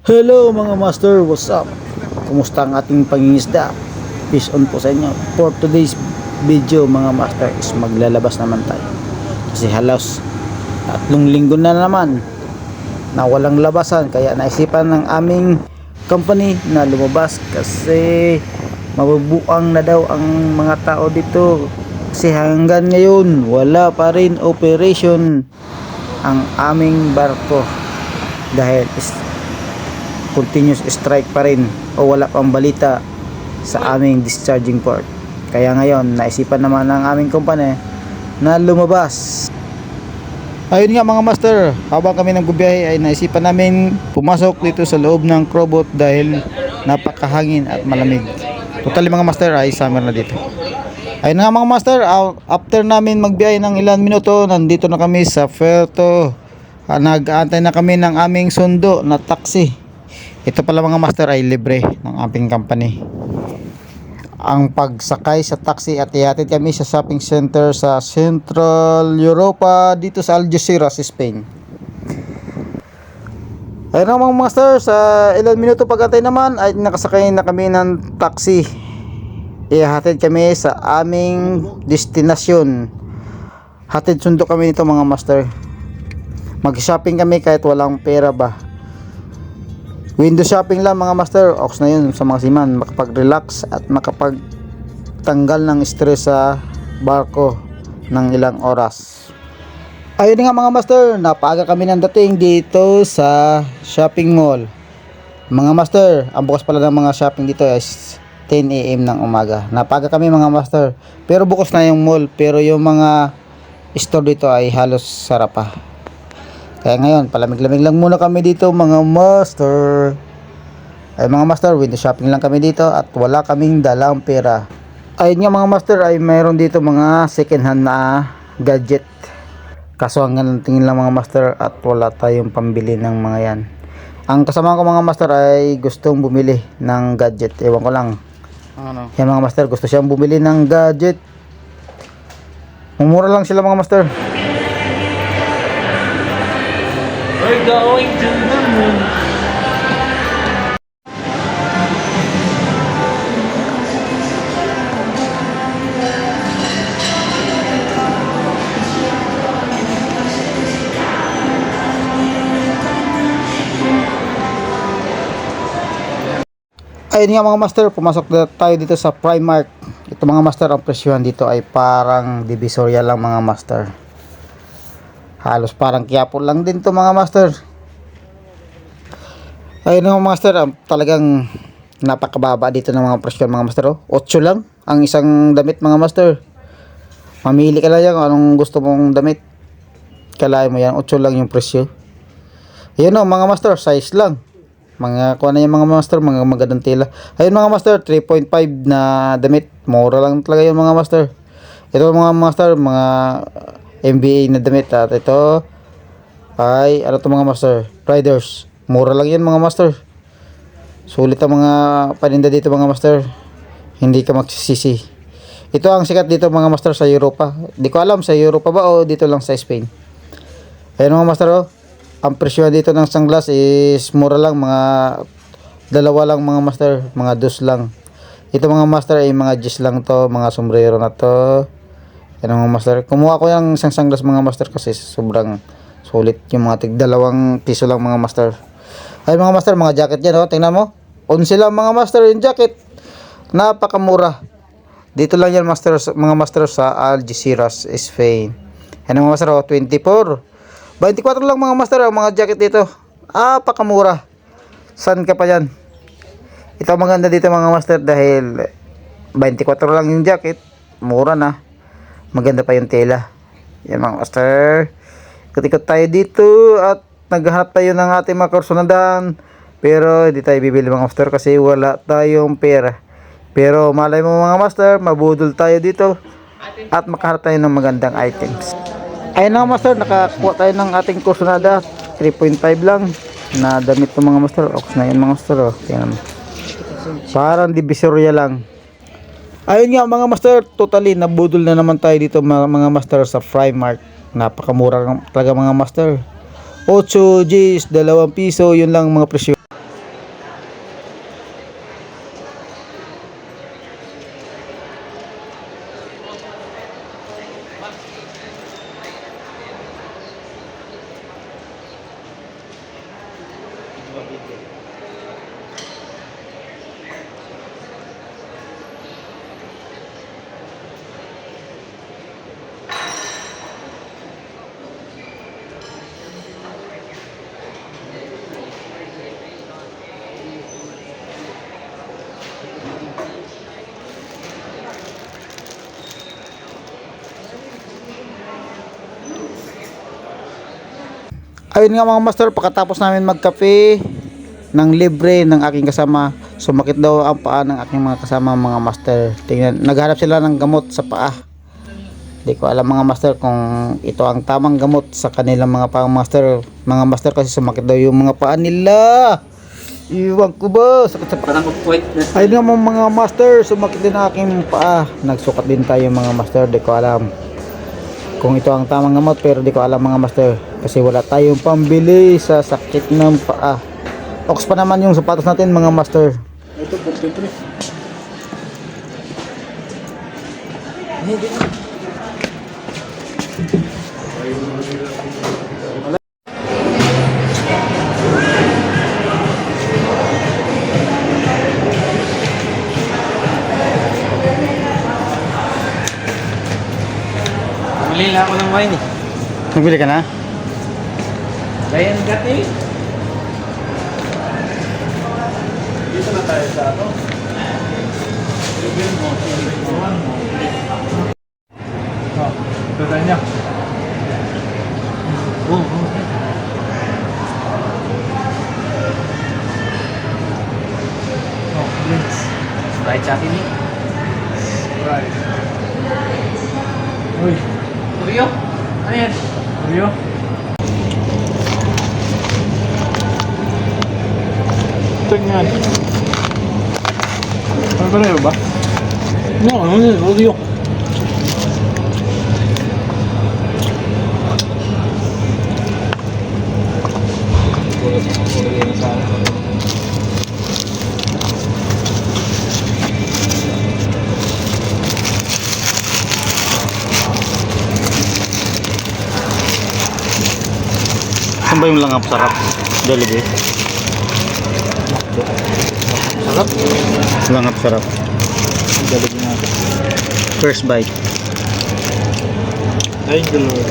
Hello mga master, what's up? Kumusta ang ating pangingisda? Peace on po sa inyo. For today's video mga master is maglalabas naman tayo. Kasi halos 3 linggo na naman na walang labasan. Kaya naisipan ng aming company na lumabas kasi mabubuang na daw ang mga tao dito. Kasi hanggang ngayon wala pa rin operation ang aming barko dahil continuous strike pa rin o wala pang balita sa aming discharging port. Kaya ngayon naisipan naman ng aming kumpanya na lumabas. Ayun nga mga master, habang kami nagbibiyahe ay naisipan namin pumasok dito sa loob ng crowboat dahil napakahangin at malamig. Totally mga master ay summer na dito. Ayun nga mga master, after namin magbiyahe ng ilang minuto, nandito na kami sa Puerto. Nag-aantay na kami ng aming sundo na taxi. Ito pala mga master ay libre ng aming company. Ang pagsakay sa taxi at ihatid kami sa shopping center sa Central Europa dito sa Algeciras, Spain. Ayun na mga master, sa ilang minuto pagkatay naman ay nakasakay na kami ng taxi. Ihatid kami sa aming destinasyon. Hatid sundo kami nito mga master. Mag-shopping kami kahit walang pera ba. Window shopping lang mga master. Ox na yun sa mga siman, makapag-relax at makapagtanggal ng stress sa barko ng ilang oras. Ayun nga mga master, napaaga kami ng dating dito sa shopping mall. Mga master, ang bukas pala ng mga shopping dito is 10 AM ng umaga. Napaaga kami mga master, pero bukas na yung mall, pero yung mga store dito ay halos sarap pa. Kaya ngayon, palamig-lamig lang muna kami dito mga master. Ay mga master, window shopping lang kami dito at wala kaming dalang pera. Ayun nga mga master, ay mayroon dito mga second hand na gadget. Kaso hanggang tingin lang mga master at wala tayong pambili ng mga yan. Ang kasama ko mga master ay gustong bumili ng gadget. Ewan ko lang. Ano? Yan mga master, gusto siyang bumili ng gadget. Mumura lang sila mga master. We're going to the moon. Ayun nga mga master, pumasok na tayo dito sa Primark. Ito mga master, ang presyohan dito ay parang Divisoria lang mga master. Halos parang Quiapo lang din to mga master. Ayun nga mga master, talagang napakababa dito ng mga presyo mga master. 8 lang ang isang damit mga master. Mamili ka lang yan kung anong gusto mong damit. Kalahin mo yan, 8 lang yung presyo. Ayun o mga master, size lang. Mga kuha na yung mga master, mga magandang tela. Ayun mga master, 3.5 na damit. Mura lang talaga yung mga master. Ito mga master, mga NBA na damit. At ito ay ano to mga master, Riders. Mura lang yan mga master. Sulit ang mga paninda dito mga master. Hindi ka magsisisi. Ito ang sikat dito mga master sa Europa. Di ko alam sa Europa ba o dito lang sa Spain. Ayun mga master oh. Ang presyo dito ng sunglass is mura lang, mga dalawa lang mga master, mga dos lang. Ito mga master ay mga gis lang to, mga sombrero na to. Yan mga master. Kumuha ko yung isang sunglass mga master kasi sobrang sulit yung mga tig 2 piso lang mga master. Ay mga master, mga jacket yan oh, tingnan mo. 11 lang mga master yung jacket. Napakamura. Dito lang yan master, mga master sa Algeciras, Spain. Yan mga master oh, 24 lang mga master ang mga jacket dito. Napakamura. San ka pa yan? Ito maganda dito mga master dahil 24 lang yung jacket. Mura na. Maganda pa yung tela. Yan mga master. Ikot-ikot tayo dito at naghahanap tayo ng ating mga kursunadaan. Pero hindi tayo bibili mga master kasi wala tayong pera. Pero malay mo mga master, mabudol tayo dito at makahanap tayo ng magandang items. Ayun na master, nakakuha tayo ng ating kursunada. 3.5 lang na damit ng mga master. Ox na yun mga master oh. Tingnan mo. Parang Divisoria lang. Ayun nga mga master, totally nabudol na naman tayo dito mga master sa Primark. Napakamura talaga mga master. 8 Gs, 2 piso, yun lang mga presyo. Ayun nga mga master, pagkatapos namin magkape ng libre ng aking kasama, sumakit daw ang paa ng aking mga kasama mga master. Tingnan, naghanap sila ng gamot sa paa. Hindi ko alam mga master kung ito ang tamang gamot sa kanilang mga paa master. Mga master kasi sumakit daw yung mga paa nila. Iwan ko ba? Sakit sa paa. Parang point na Ayun nga mga master, sumakit din ang aking paa. Nagsukat din tayo mga master, di ko alam kung ito ang tamang gamot, pero di ko alam mga master kasi wala tayong pambili sa sakit ng paa. Ox pa naman yung sapatos natin mga master. ito po pre. Bumili lang ako ng wine eh. Nagbili ka na? Bayan gati. Dito na tayo sa ano. Oh, ito tayo niya. Oh, drinks. Sprite sa akin eh. Sprite. Uy. Oreo? Ano yan? Oreo? Tingnan. Ano ba na ba? No, ano yun? Oreo. Saan ba yung langap sarap? Jollibee? Sarap. Langap sarap. Jollibee natin. First bite. Thank you, Lord.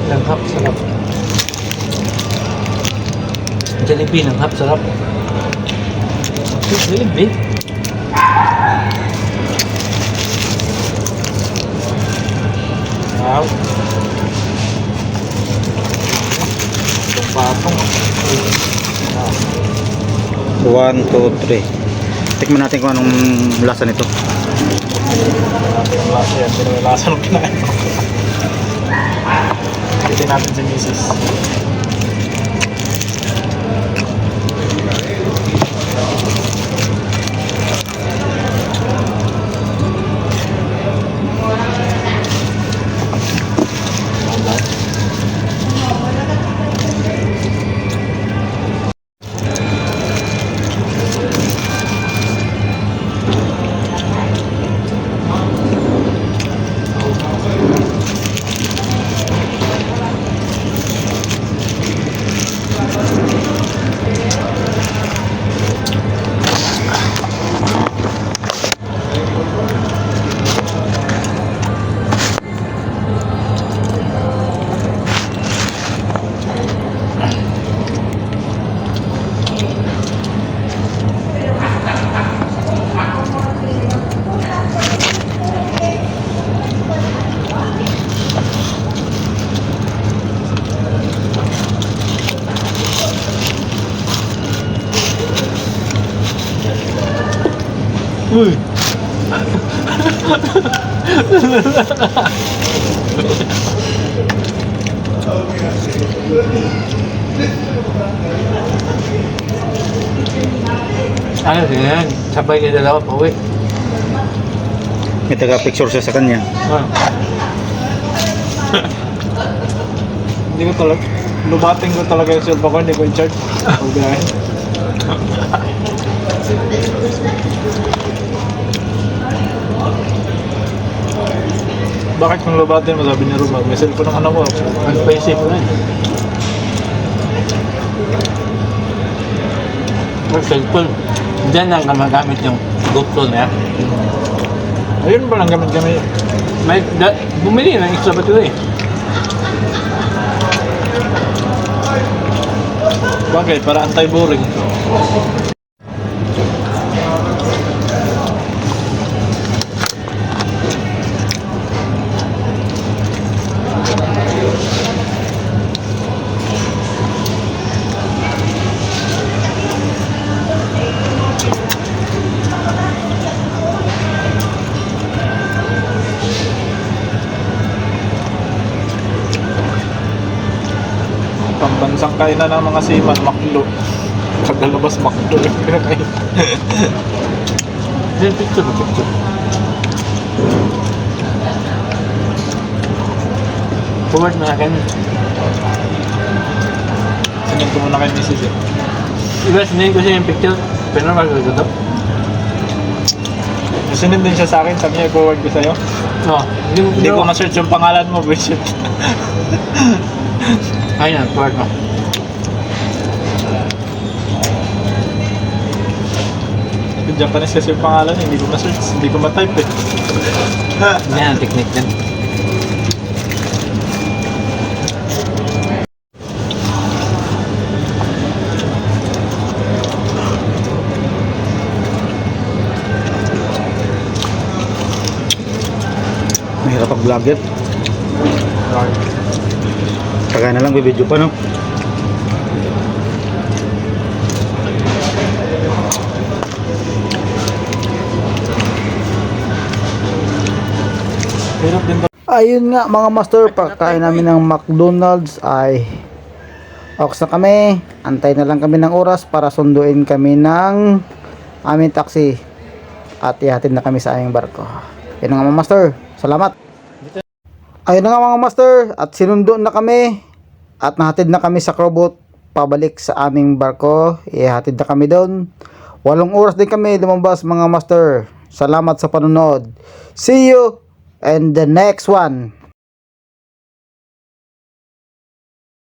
Langhap, sarap. Jollibee, langhap, sarap. Jollibee? Wow. Itong patong. Wow. 1, 2, 3. Tikman natin kung anong lasa nito. Yung lasa yan, pero may lasa nung kinain ko. Kitin natin si Mrs. Uy! Ano yan? Sabay kayo dalawa pa uwi. May taga-picture siya sa kanya. Ah. Hindi ko talaga, lubating ko talaga yung cellphone ko, hindi ko in-charge. Pagbiyahin. Bakit kung lubatin mo, sabi ni Roma, may cellphone ng anak ko. Nagpaisip ko rin. Ang cellphone. Diyan lang gamagamit yung GoPro na yan. Ayun ba lang gamit-gamit? Bumili ng extra battery. Bakit? Para anti-boring. Pambansang kainan ng mga seaman, maklo. Kagalabas maklo yung pinakain. Then picture. Forward na akin. Sinend ko muna kay Mrs. eh. Iba, sinayin ko siya yung picture. Pero magagato. Sinend din siya sa akin, sabi niya i-forward ko sa'yo. No, Hindi ko ma-search yung pangalan mo, bullshit. Ayun, forward mo. Japanese kasi yung pangalan eh, hindi ko ma-search, hindi ko ma-type eh. Yan ang technique din. Mahirap pag-vlogger. Kagaya na lang, bibidyo pa, no? Hirap din ba? Ayun nga mga master, pagkain namin ng McDonald's ay ox na kami. Antay na lang kami ng oras para sunduin kami ng aming taxi at ihatid na kami sa aming barko. Yun nga mga master, salamat. Ayun na nga mga master, at sinundo na kami at nahatid na kami sa crowboat pabalik sa aming barko. Ihatid na kami doon. 8 oras din kami lumabas mga master. Salamat sa panonood. See you in the next one.